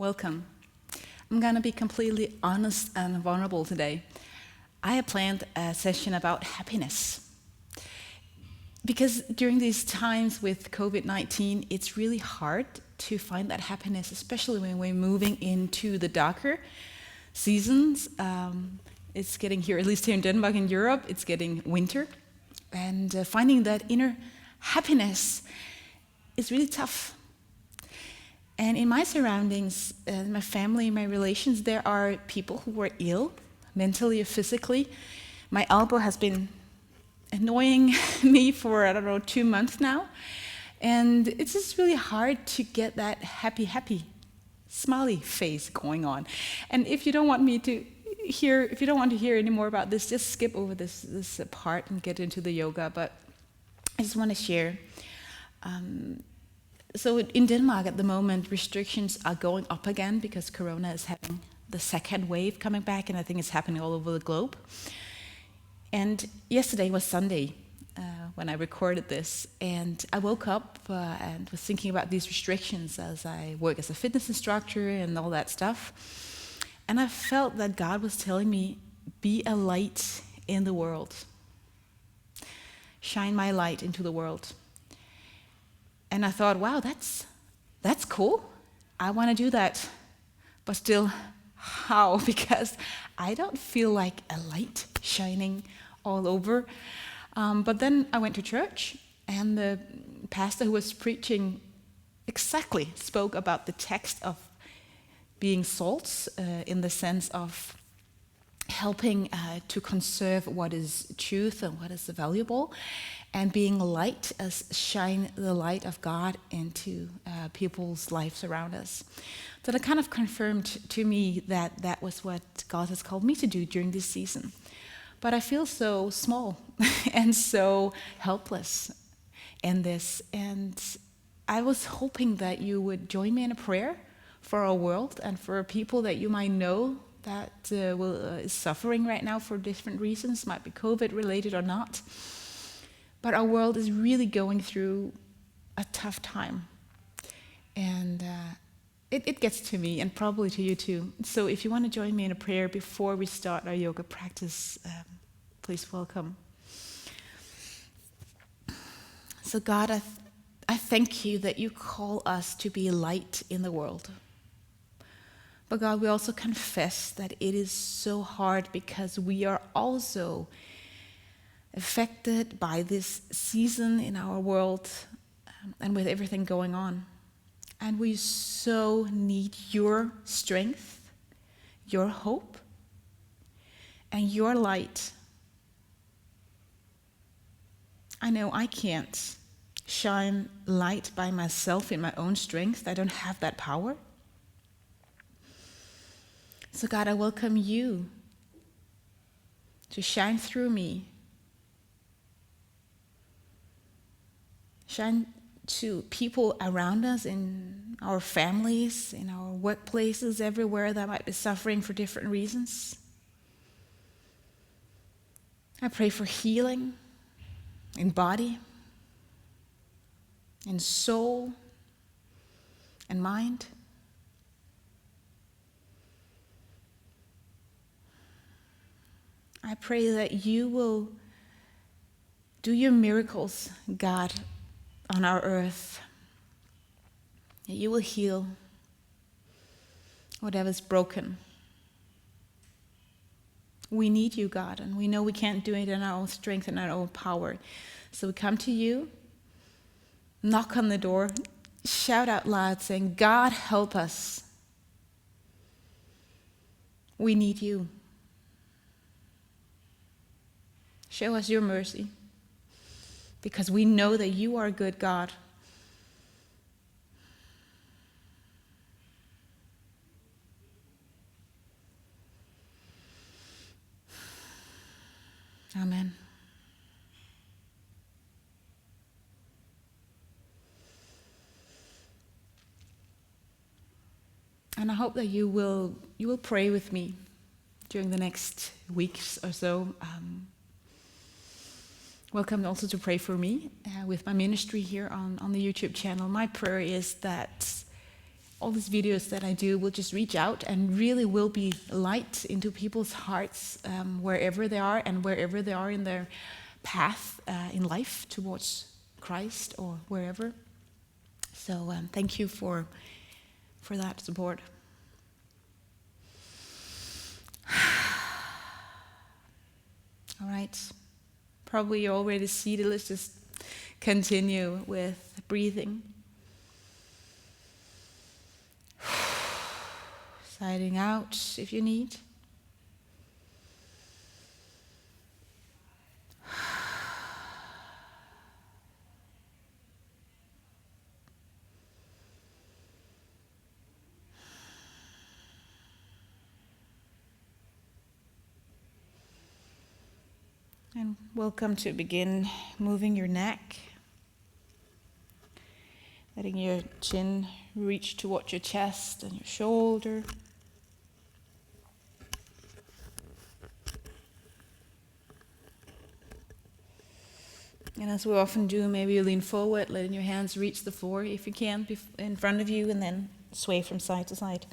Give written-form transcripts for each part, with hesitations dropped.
Welcome. I'm going to be completely honest and vulnerable today. I have planned a session about happiness. Because during these times with COVID-19, it's really hard to find that happiness, especially when we're moving into the darker seasons. It's getting here, at least here in Denmark and Europe, it's getting winter. And finding that inner happiness is really tough. And in my surroundings, my family, my relations, there are people who are ill, mentally or physically. My elbow has been annoying me for, 2 months now. And it's just really hard to get that happy, smiley face going on. And if you don't want to hear any more about this, just skip over this part and get into the yoga. But I just want to share. So in Denmark at the moment, restrictions are going up again because Corona is having the second wave coming back, and I think it's happening all over the globe. And yesterday was Sunday when I recorded this, and I woke up and was thinking about these restrictions as I work as a fitness instructor and all that stuff. And I felt that God was telling me, be a light in the world. Shine my light into the world. And I thought, wow, that's cool. I want to do that. But still, how? Because I don't feel like a light shining all over. But then I went to church, and the pastor who was preaching exactly spoke about the text of being salts in the sense of helping to conserve what is truth and what is valuable, and being light as shine the light of God into people's lives around us. So that kind of confirmed to me that was what God has called me to do during this season. But I feel so small and so helpless in this. And I was hoping that you would join me in a prayer for our world and for people that you might know that is suffering right now for different reasons, might be COVID related or not. But our world is really going through a tough time. And it gets to me, and probably to you too. So if you want to join me in a prayer before we start our yoga practice, please welcome. So God, I thank you that you call us to be light in the world. But God, we also confess that it is so hard because we are also affected by this season in our world and with everything going on. And we so need your strength, your hope, and your light. I know I can't shine light by myself in my own strength. I don't have that power. So God, I welcome you to shine through me. Shine to people around us, in our families, in our workplaces, everywhere that might be suffering for different reasons. I pray for healing in body, in soul, and mind. I pray that you will do your miracles, God, on our earth. That you will heal whatever's broken. We need you, God, and we know we can't do it in our own strength and our own power. So we come to you, knock on the door, shout out loud saying, God, help us. We need you. Show us your mercy, because we know that you are a good God. Amen. And I hope that you will pray with me during the next weeks or so. Welcome also to pray for me with my ministry here on the YouTube channel. My prayer is that all these videos that I do will just reach out and really will be light into people's hearts wherever they are and wherever they are in their path in life towards Christ or wherever. So thank you for that support. All right, probably you're already seated. Let's just continue with breathing. Siding out if you need. And welcome to begin moving your neck. Letting your chin reach towards your chest and your shoulder. And as we often do, maybe you lean forward, letting your hands reach the floor if you can, in front of you, and then sway from side to side.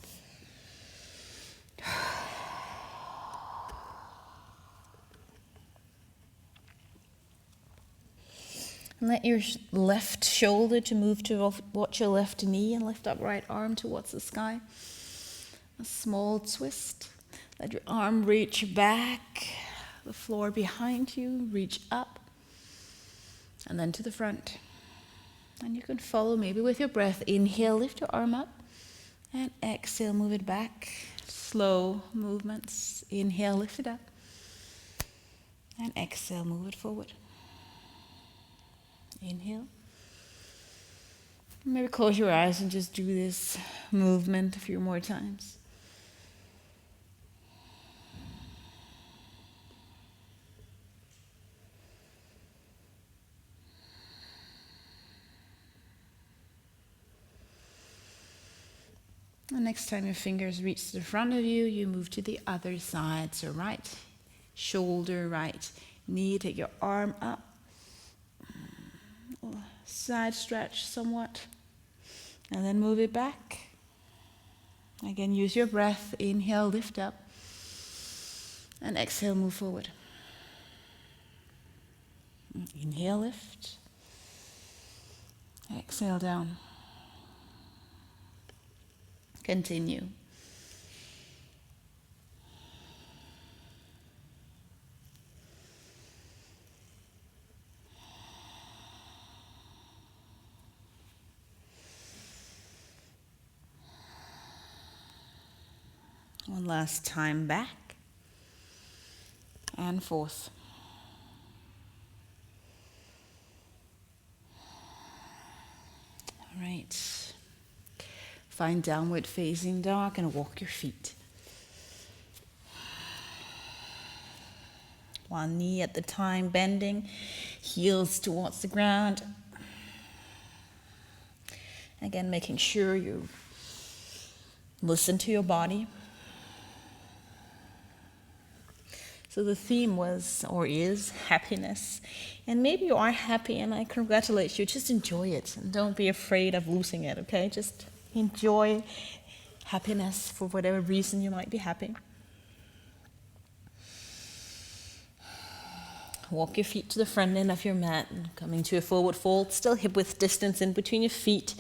And let your left shoulder to move towards your left knee and lift up right arm towards the sky. A small twist. Let your arm reach back, the floor behind you, reach up. And then to the front. And you can follow maybe with your breath. Inhale, lift your arm up. And exhale, move it back. Slow movements. Inhale, lift it up. And exhale, move it forward. Inhale. Maybe close your eyes and just do this movement a few more times. And next time your fingers reach the front of you, you move to the other side. So right shoulder, right knee, take your arm up. Side stretch somewhat. And then move it back. Again, use your breath. Inhale, lift up. And exhale, move forward. Inhale, lift. Exhale, down. Continue. One last time back and forth. All right. Find downward facing dog and walk your feet. One knee at the time bending, heels towards the ground. Again, making sure you listen to your body. So the theme was, or is, happiness. And maybe you are happy and I congratulate you. Just enjoy it and don't be afraid of losing it, okay? Just enjoy happiness for whatever reason you might be happy. Walk your feet to the front end of your mat and coming to a forward fold, still hip width distance in between your feet,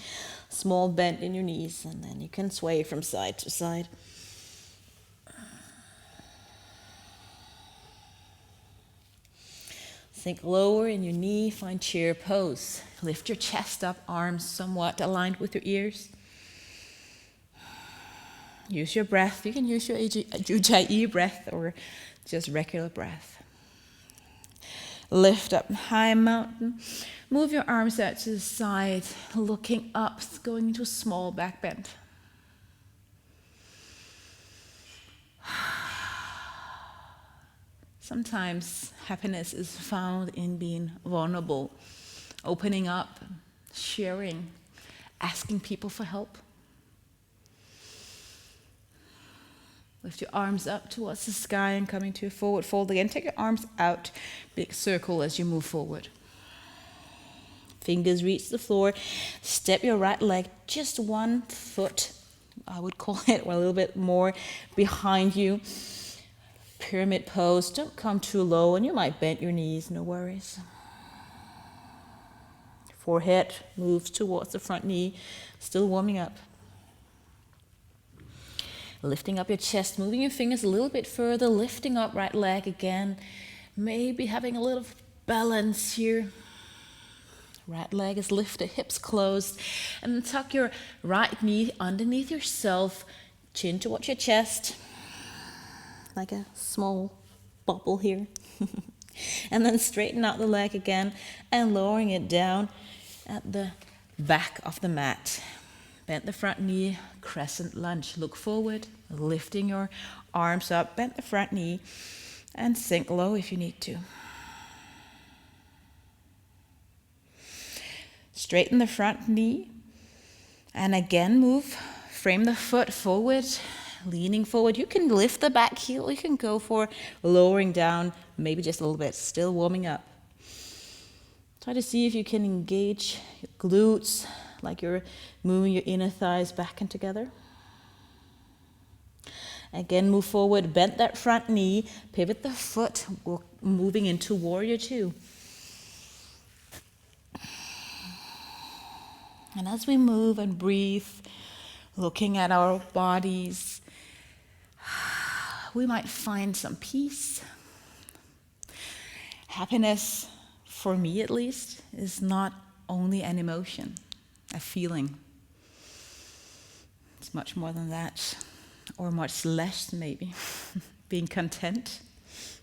small bend in your knees, and then you can sway from side to side. Sink lower in your knee, find chair pose. Lift your chest up, arms somewhat aligned with your ears. Use your breath. You can use your Ujjayi breath or just regular breath. Lift up high mountain. Move your arms out to the side, looking up, going into a small back bend. Sometimes happiness is found in being vulnerable, opening up, sharing, asking people for help. Lift your arms up towards the sky and coming to a forward fold again. Take your arms out, big circle as you move forward. Fingers reach the floor. Step your right leg just 1 foot I would call it, or a little bit more behind you. Pyramid pose, don't come too low, and you might bend your knees, no worries. Forehead moves towards the front knee, still warming up. Lifting up your chest, moving your fingers a little bit further, lifting up right leg again. Maybe having a little balance here. Right leg is lifted, hips closed, and then tuck your right knee underneath yourself, chin towards your chest, like a small bubble here. And then straighten out the leg again and lowering it down at the back of the mat. Bend the front knee, crescent lunge. Look forward, lifting your arms up, bend the front knee, and sink low if you need to. Straighten the front knee, and again move, frame the foot forward, leaning forward. You can lift the back heel, you can go for lowering down, maybe just a little bit, still warming up. Try to see if you can engage your glutes, like you're moving your inner thighs back and together. Again, move forward, bend that front knee, pivot the foot, moving into warrior two. And as we move and breathe, looking at our bodies, we might find some peace. Happiness, for me at least, is not only an emotion, a feeling. It's much more than that, or much less maybe. Being content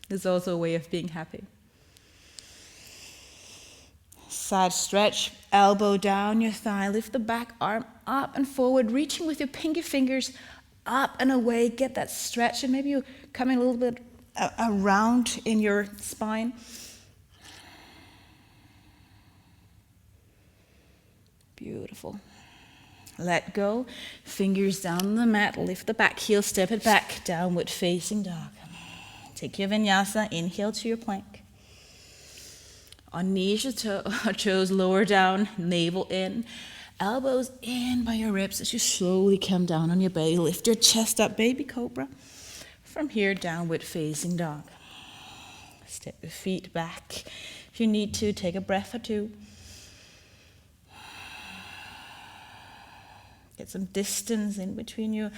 is also a way of being happy. Side stretch, elbow down your thigh, lift the back arm up and forward, reaching with your pinky fingers up and away, get that stretch, and maybe you're coming a little bit around in your spine. Beautiful. Let go, fingers down the mat, lift the back heel, step it back, downward facing dog. Take your vinyasa, inhale to your plank. On knees or toes, lower down, navel in, elbows in by your ribs as you slowly come down on your belly. Lift your chest up, baby cobra. From here, downward facing dog. Step your feet back. If you need to, take a breath or two. Get some distance in between your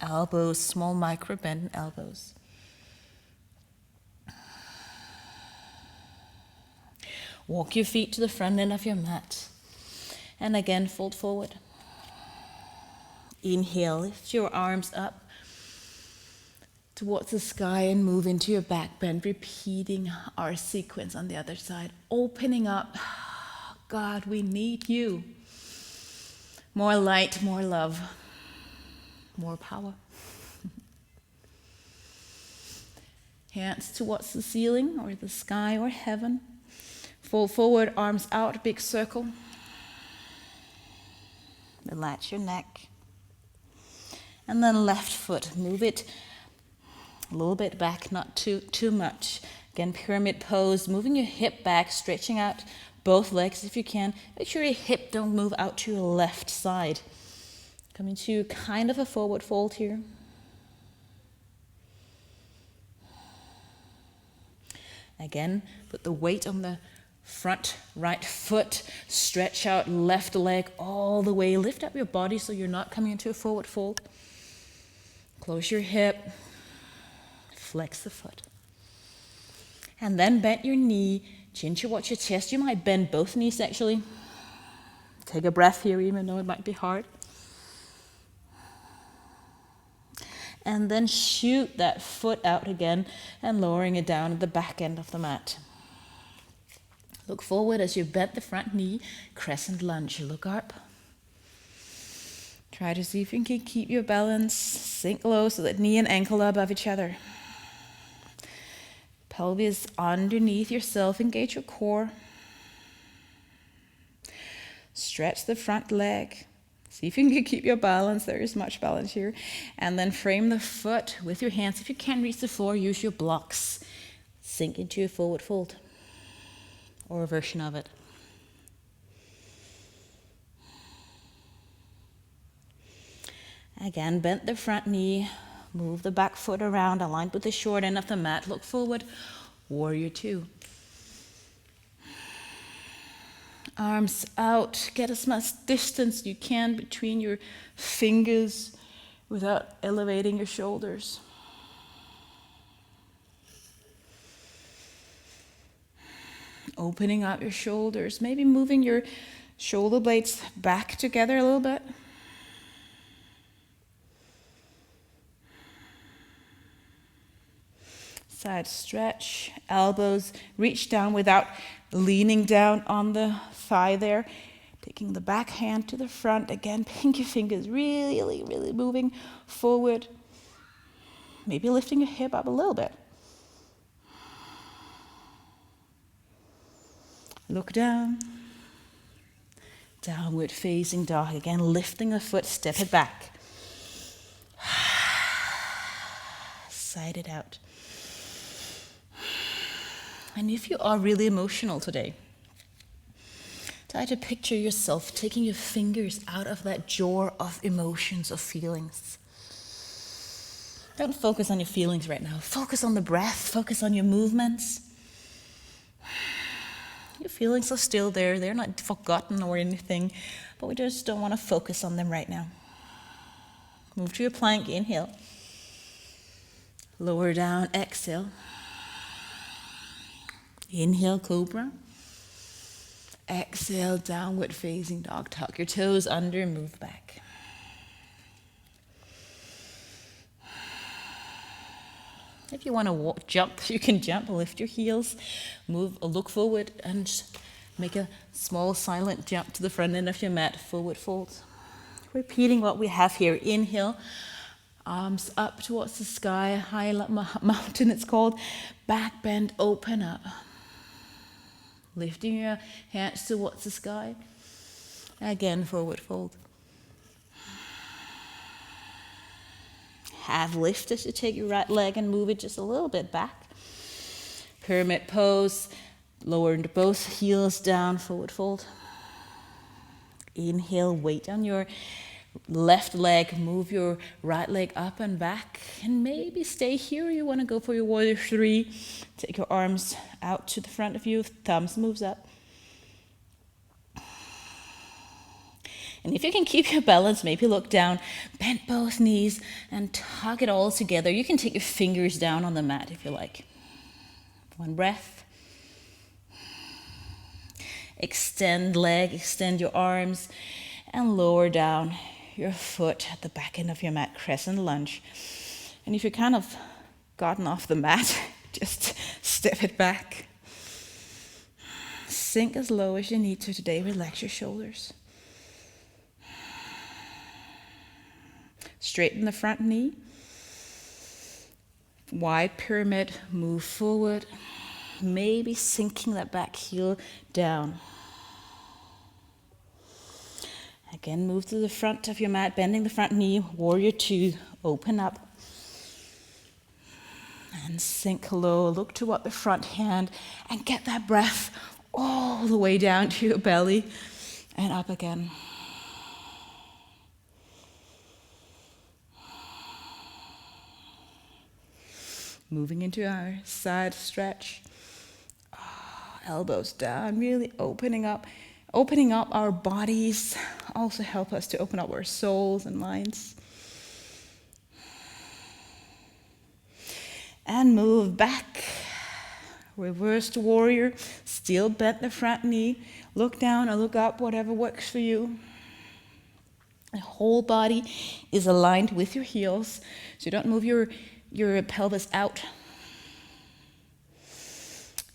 elbows, small micro bend elbows. Walk your feet to the front end of your mat. And again, fold forward. Inhale, lift your arms up towards the sky and move into your back bend, repeating our sequence on the other side. Opening up. God, we need you. More light, more love, more power. Hands towards the ceiling or the sky or heaven. Fold forward, arms out, big circle. Relax your neck. And then left foot, move it a little bit back, not too much. Again, pyramid pose, moving your hip back, stretching out both legs if you can. Make sure your hip don't move out to your left side. Coming to kind of a forward fold here. Again, put the weight on the front right foot, stretch out left leg all the way, lift up your body so you're not coming into a forward fold. Close your hip, flex the foot. And then bend your knee, chin towards your chest. You might bend both knees actually. Take a breath here even though it might be hard. And then shoot that foot out again and lowering it down at the back end of the mat. Look forward as you bend the front knee, crescent lunge. Look up. Try to see if you can keep your balance. Sink low so that knee and ankle are above each other. Pelvis underneath yourself. Engage your core. Stretch the front leg. See if you can keep your balance. There is much balance here. And then frame the foot with your hands. If you can't reach the floor, use your blocks. Sink into a forward fold. Or a version of it. Again, bend the front knee, move the back foot around, aligned with the short end of the mat, look forward, warrior two. Arms out, get as much distance you can between your fingers without elevating your shoulders. Opening up your shoulders, maybe moving your shoulder blades back together a little bit. Side stretch, elbows reach down without leaning down on the thigh there. Taking the back hand to the front, again, pinky fingers really, really moving forward. Maybe lifting your hip up a little bit. Look down. Downward facing dog. Again, lifting the foot, step it back. Side it out. And if you are really emotional today, try to picture yourself taking your fingers out of that jar of emotions, of feelings. Don't focus on your feelings right now. Focus on the breath. Focus on your movements. Your feelings are still there. They're not forgotten or anything, but we just don't want to focus on them right now. Move to your plank. Inhale. Lower down. Exhale. Inhale, cobra. Exhale, downward facing dog. Tuck your toes under, move back. If you want to jump, you can jump, lift your heels, move, look forward, and make a small silent jump to the front end of your mat, forward fold. Repeating what we have here. Inhale, arms up towards the sky, high mountain it's called. Back bend, open up. Lifting your hands towards the sky. Again, forward fold. Half lift as you take your right leg and move it just a little bit back. Pyramid pose. Lower both heels down, forward fold. Inhale, weight on your left leg. Move your right leg up and back. And maybe stay here. You want to go for your warrior three. Take your arms out to the front of you. Thumbs moves up. And if you can keep your balance, maybe look down, bend both knees, and tuck it all together. You can take your fingers down on the mat if you like. One breath. Extend leg, extend your arms, and lower down your foot at the back end of your mat, crescent lunge. And if you're kind of gotten off the mat, just step it back. Sink as low as you need to today. Relax your shoulders. Straighten the front knee. Wide pyramid, move forward. Maybe sinking that back heel down. Again, move to the front of your mat, bending the front knee, warrior two, open up. And sink low, look toward the front hand, and get that breath all the way down to your belly, and up again. Moving into our side stretch. Elbows down, really opening up our bodies. Also help us to open up our souls and minds. And move back. Reversed warrior. Still bend the front knee. Look down or look up, whatever works for you. The whole body is aligned with your heels, so don't move your pelvis out.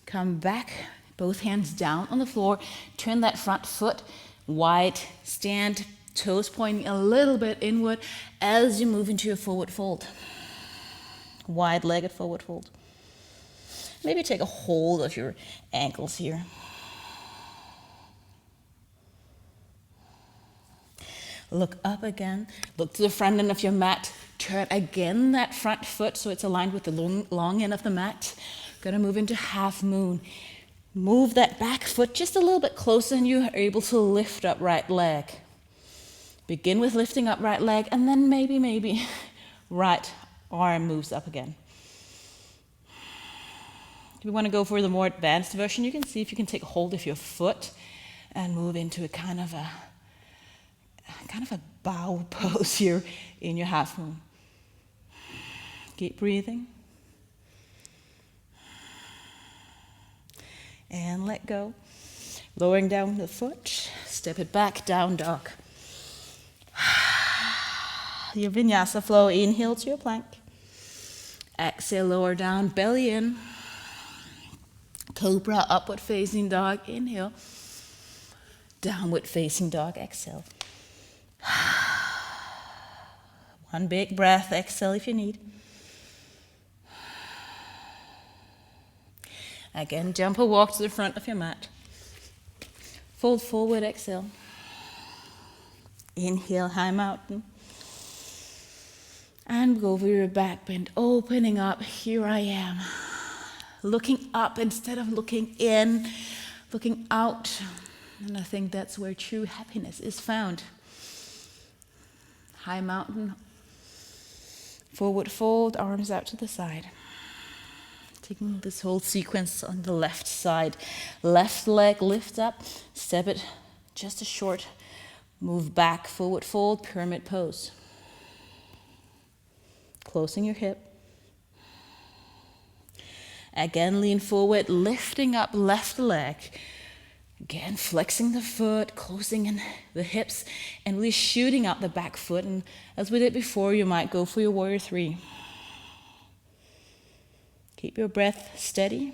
Come back, both hands down on the floor. Turn that front foot wide. Stand, toes pointing a little bit inward as you move into your forward fold. Wide-legged forward fold. Maybe take a hold of your ankles here. Look up again. Look to the front end of your mat. Turn again that front foot so it's aligned with the long end of the mat. Gonna move into half moon. Move that back foot just a little bit closer and you are able to lift up right leg. Begin with lifting up right leg, and then maybe right arm moves up again. If you want to go for the more advanced version, you can see if you can take hold of your foot and move into a kind of a bow pose here in your half moon. Keep breathing. And let go. Lowering down the foot, step it back, down dog. Your vinyasa flow, inhale to your plank. Exhale, lower down, belly in. Cobra, upward facing dog, inhale. Downward facing dog, exhale. One big breath, exhale if you need. Again, jump or walk to the front of your mat. Fold forward, exhale. Inhale, high mountain. And go over your back bend, opening up. Here I am. Looking up instead of looking in, looking out. And I think that's where true happiness is found. High mountain. Forward fold, arms out to the side. Taking this whole sequence on the left side. Left leg lift up, step it just a short, move back, forward fold, pyramid pose. Closing your hip. Again, lean forward, lifting up left leg. Again, flexing the foot, closing in the hips, and really shooting out the back foot. And as we did before, you might go for your warrior 3. Keep your breath steady.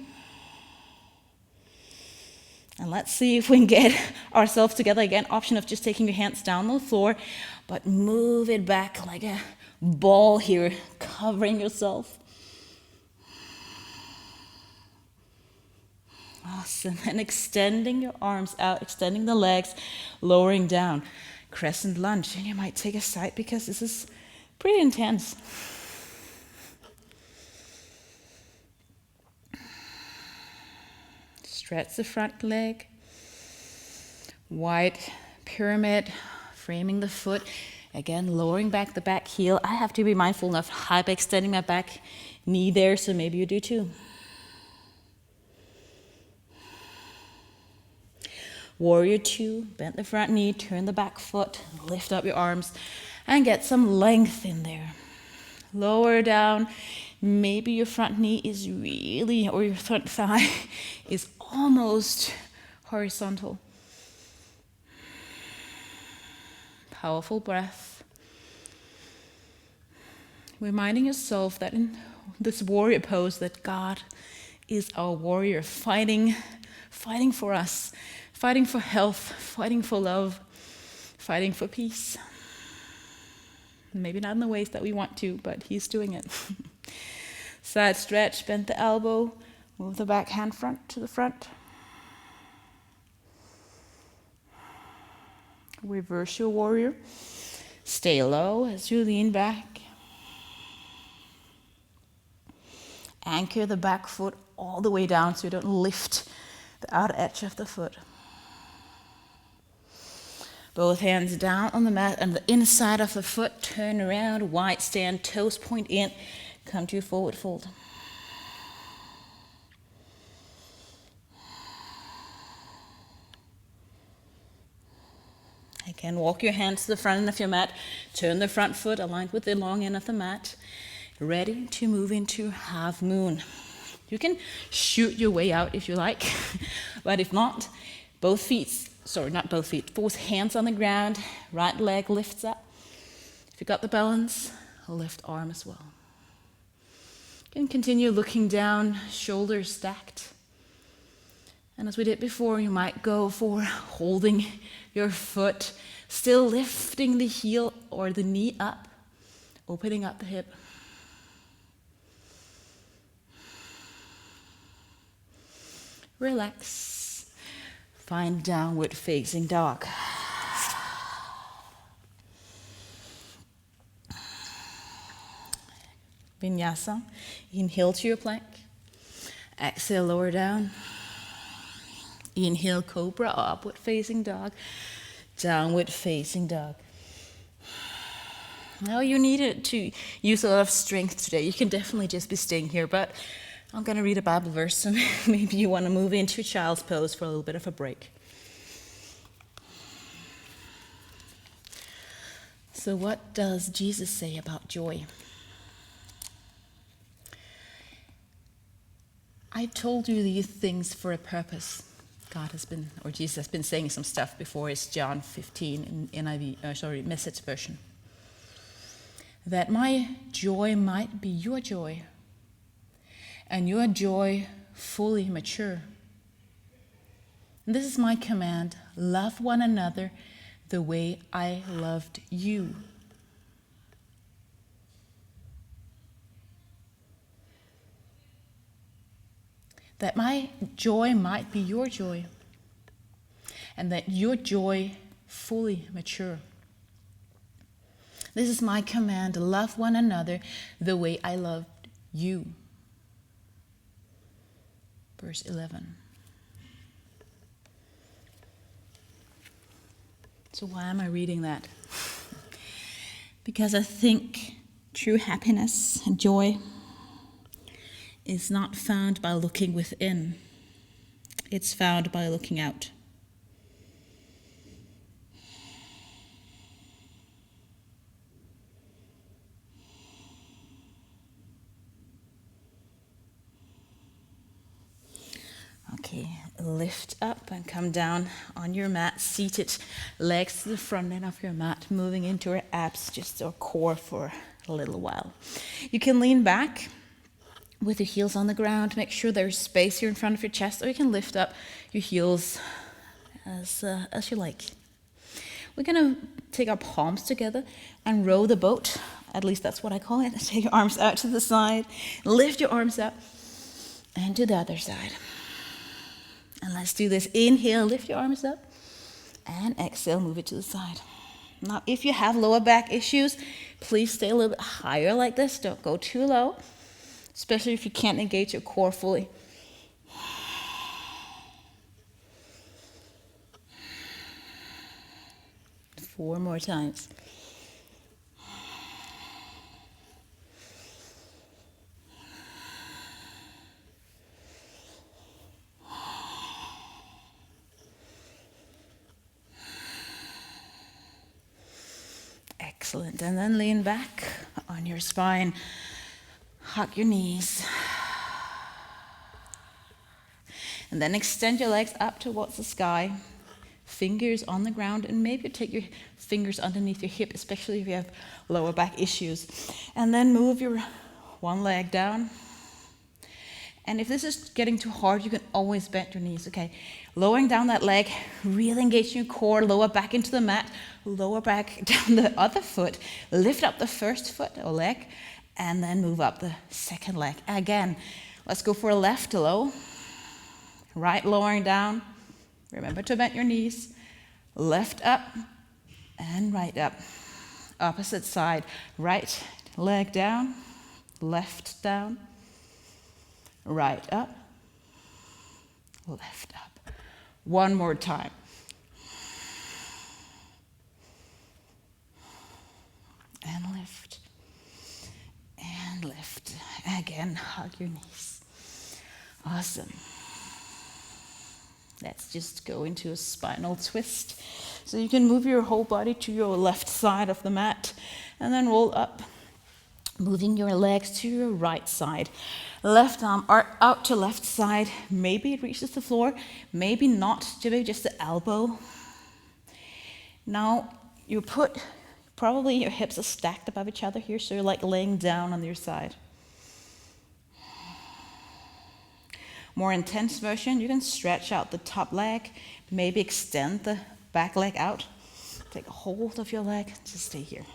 And let's see if we can get ourselves together again. Option of just taking your hands down on the floor, but move it back like a ball here, covering yourself. Awesome. And extending your arms out, extending the legs, lowering down. Crescent lunge. And you might take a side because this is pretty intense. Stretch the front leg. Wide pyramid, framing the foot. Again, lowering back the back heel. I have to be mindful of hyperextending my back knee there, so maybe you do too. Warrior 2, bend the front knee, turn the back foot, lift up your arms, and get some length in there. Lower down. Maybe your front knee is really, or your front thigh is almost horizontal. Powerful breath. Reminding yourself that in this warrior pose that God is our warrior, fighting for us, fighting for health, fighting for love, fighting for peace. Maybe not in the ways that we want to, but he's doing it. Side stretch, bend the elbow, move the back hand front to the front. Reverse your warrior. Stay low as you lean back. Anchor the back foot all the way down so you don't lift the outer edge of the foot. Both hands down on the mat and the inside of the foot. Turn around, wide stand, toes point in. Come to your forward fold. Again, walk your hands to the front end of your mat. Turn the front foot aligned with the long end of the mat. Ready to move into half moon. You can shoot your way out if you like, but if not, both hands on the ground, right leg lifts up. If you got the balance, lift arm as well. You can continue looking down, shoulders stacked. And as we did before, you might go for holding your foot, still lifting the heel or the knee up, opening up the hip. Relax. Find downward facing dog. Vinyasa. Inhale to your plank. Exhale, lower down. Inhale, cobra or upward facing dog. Downward facing dog. Now you needed to use a lot of strength today. You can definitely just be staying here, but I'm going to read a Bible verse, and maybe you want to move into a child's pose for a little bit of a break. So what does Jesus say about joy? I told you these things for a purpose. Jesus has been saying some stuff before. It's John 15 in Message version. That my joy might be your joy, and your joy fully mature. And this is my command: love one another the way I loved you. That my joy might be your joy, and that your joy fully mature. This is my command: love one another the way I loved you. Verse 11. So why am I reading that? Because I think true happiness and joy is not found by looking within. It's found by looking out. Okay, lift up and come down on your mat, seated, legs to the front end of your mat, moving into your abs, just your core for a little while. You can lean back with your heels on the ground. Make sure there's space here in front of your chest, or you can lift up your heels as you like. We're gonna take our palms together and row the boat. At least that's what I call it. Take your arms out to the side, lift your arms up, and to the other side. And let's do this. Inhale, lift your arms up, and exhale, move it to the side. Now, if you have lower back issues, please stay a little bit higher like this. Don't go too low, especially if you can't engage your core fully. Four more times. Excellent. And then lean back on your spine. Hug your knees. And then extend your legs up towards the sky. Fingers on the ground, and maybe take your fingers underneath your hip, especially if you have lower back issues. And then move your one leg down. And if this is getting too hard, you can always bend your knees, okay? Lowering down that leg, really engaging your core, lower back into the mat, lower back down the other foot, lift up the first foot or leg, and then move up the second leg. Again, let's go for a left low, right lowering down. Remember to bend your knees, left up, and right up. Opposite side, right leg down, left down, right up, left up. One more time. And lift. And lift. Again, hug your knees. Awesome. Let's just go into a spinal twist. So you can move your whole body to your left side of the mat and then roll up, moving your legs to your right side. Left arm out to left side. Maybe it reaches the floor, maybe not, maybe just the elbow. Now you probably your hips are stacked above each other here, so you're like laying down on your side. More intense version, you can stretch out the top leg, maybe extend the back leg out. Take a hold of your leg, just stay here.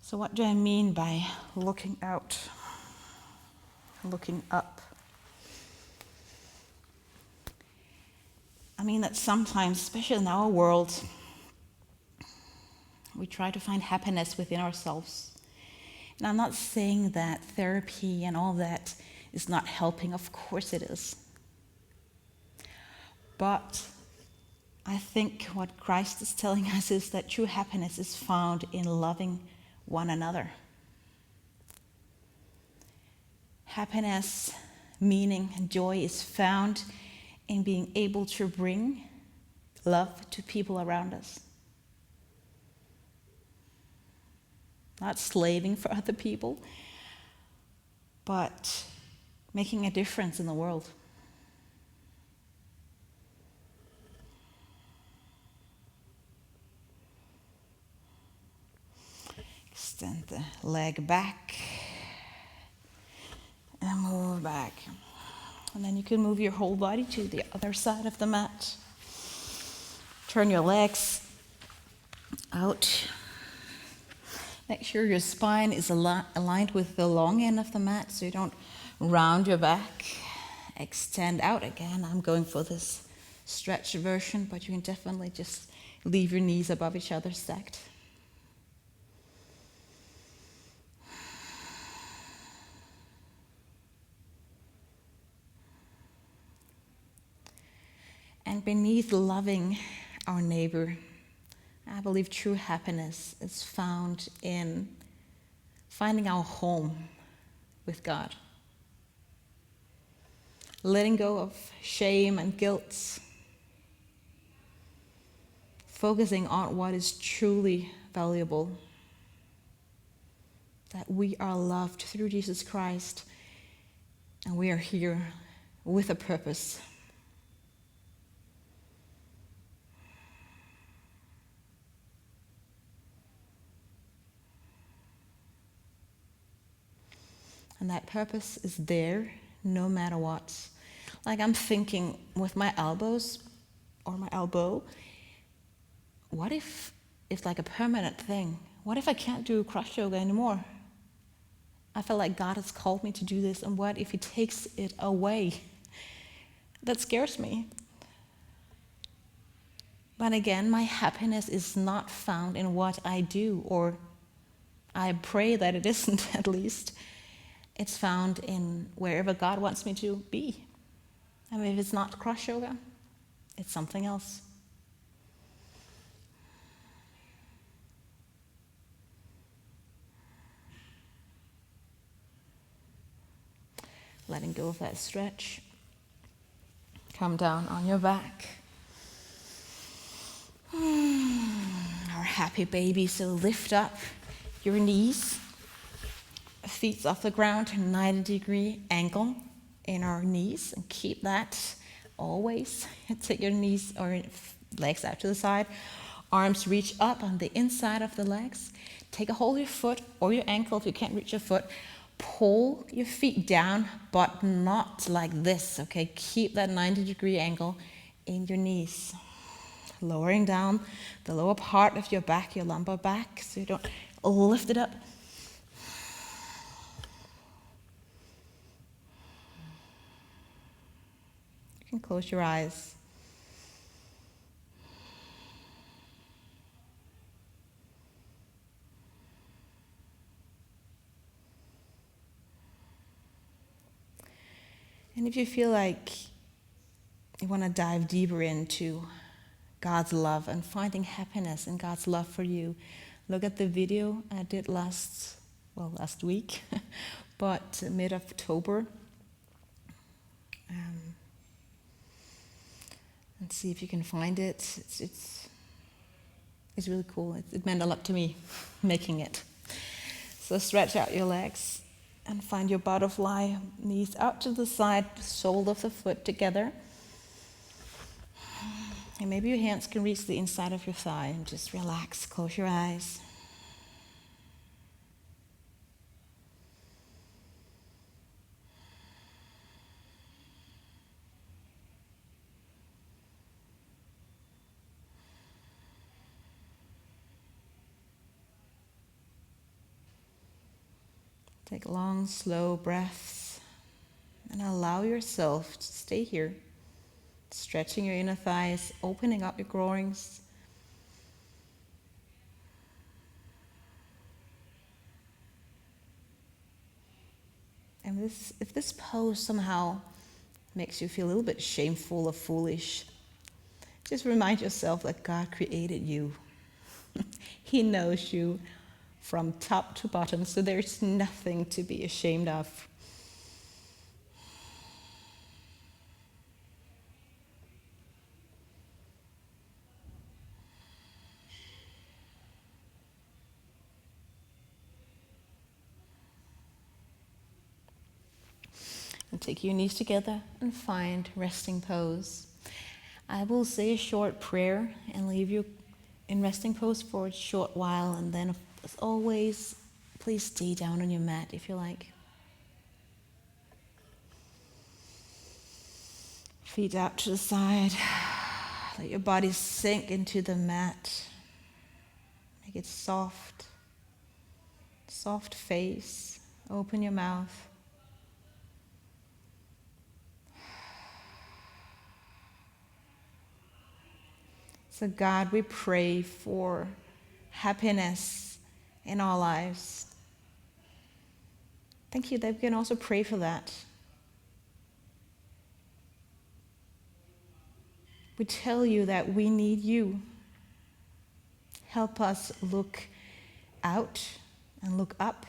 So what do I mean by looking out, looking up? I mean that sometimes, especially in our world, we try to find happiness within ourselves. And I'm not saying that therapy and all that is not helping. Of course it is. But I think what Christ is telling us is that true happiness is found in loving one another. Happiness, meaning, and joy is found in being able to bring love to people around us. Not slaving for other people, but making a difference in the world. Extend the leg back and move back. And then you can move your whole body to the other side of the mat. Turn your legs out. Make sure your spine is aligned with the long end of the mat so you don't round your back. Extend out again. I'm going for this stretch version, but you can definitely just leave your knees above each other stacked. And beneath loving our neighbor, I believe true happiness is found in finding our home with God. Letting go of shame and guilt. Focusing on what is truly valuable. That we are loved through Jesus Christ and we are here with a purpose. And that purpose is there no matter what. Like I'm thinking with my elbows or my elbow, what if it's like a permanent thing? What if I can't do CrossYoga anymore? I feel like God has called me to do this, and what if He takes it away? That scares me. But again, my happiness is not found in what I do, or I pray that it isn't at least. It's found in wherever God wants me to be. I mean, if it's not CrossYoga, it's something else. Letting go of that stretch. Come down on your back. Our happy baby, so lift up your knees. Feet off the ground, 90-degree angle in our knees, and keep that always. Take your knees or legs out to the side. Arms reach up on the inside of the legs. Take a hold of your foot or your ankle if you can't reach your foot. Pull your feet down, but not like this, okay? Keep that 90-degree angle in your knees. Lowering down the lower part of your back, your lumbar back, so you don't lift it up. You can close your eyes. And if you feel like you want to dive deeper into God's love and finding happiness in God's love for you, look at the video I did last week, but mid-October. And see if you can find it. It's really cool. It meant a lot to me, making it. So stretch out your legs and find your butterfly, knees out to the side, sole of the foot together. And maybe your hands can reach the inside of your thigh, and just relax, close your eyes. Take long, slow breaths and allow yourself to stay here, stretching your inner thighs, opening up your groins. And if this pose somehow makes you feel a little bit shameful or foolish, Just remind yourself that God created you. He knows you from top to bottom, so there's nothing to be ashamed of. And take your knees together and find resting pose. I will say a short prayer and leave you in resting pose for a short while, and then as always, please stay down on your mat if you like. Feet out to the side. Let your body sink into the mat. Make it soft. Soft face. Open your mouth. So God, we pray for happiness in our lives. Thank you that we can also pray for that. We tell you that we need you. Help us look out and look up.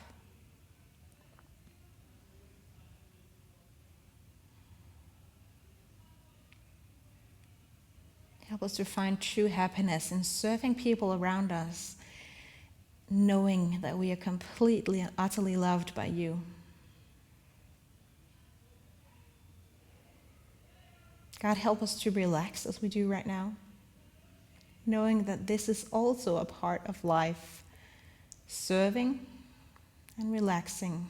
Help us to find true happiness in serving people around us, knowing that we are completely and utterly loved by you. God, help us to relax as we do right now, knowing that this is also a part of life, serving and relaxing.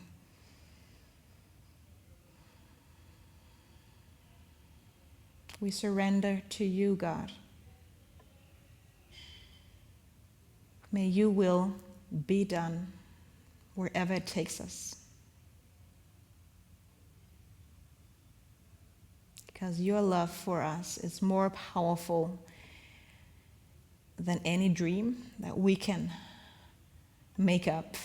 We surrender to you, God. May your will be done wherever it takes us. Because your love for us is more powerful than any dream that we can make up.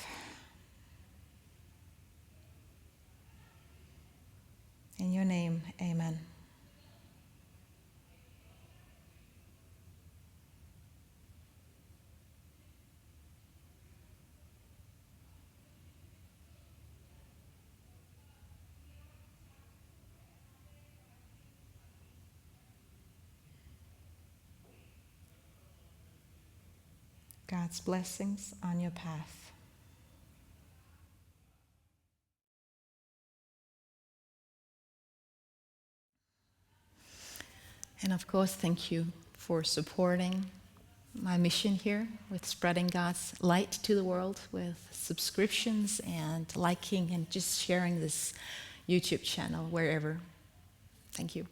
In your name, amen. God's blessings on your path. And of course, thank you for supporting my mission here with spreading God's light to the world with subscriptions and liking and just sharing this YouTube channel wherever. Thank you.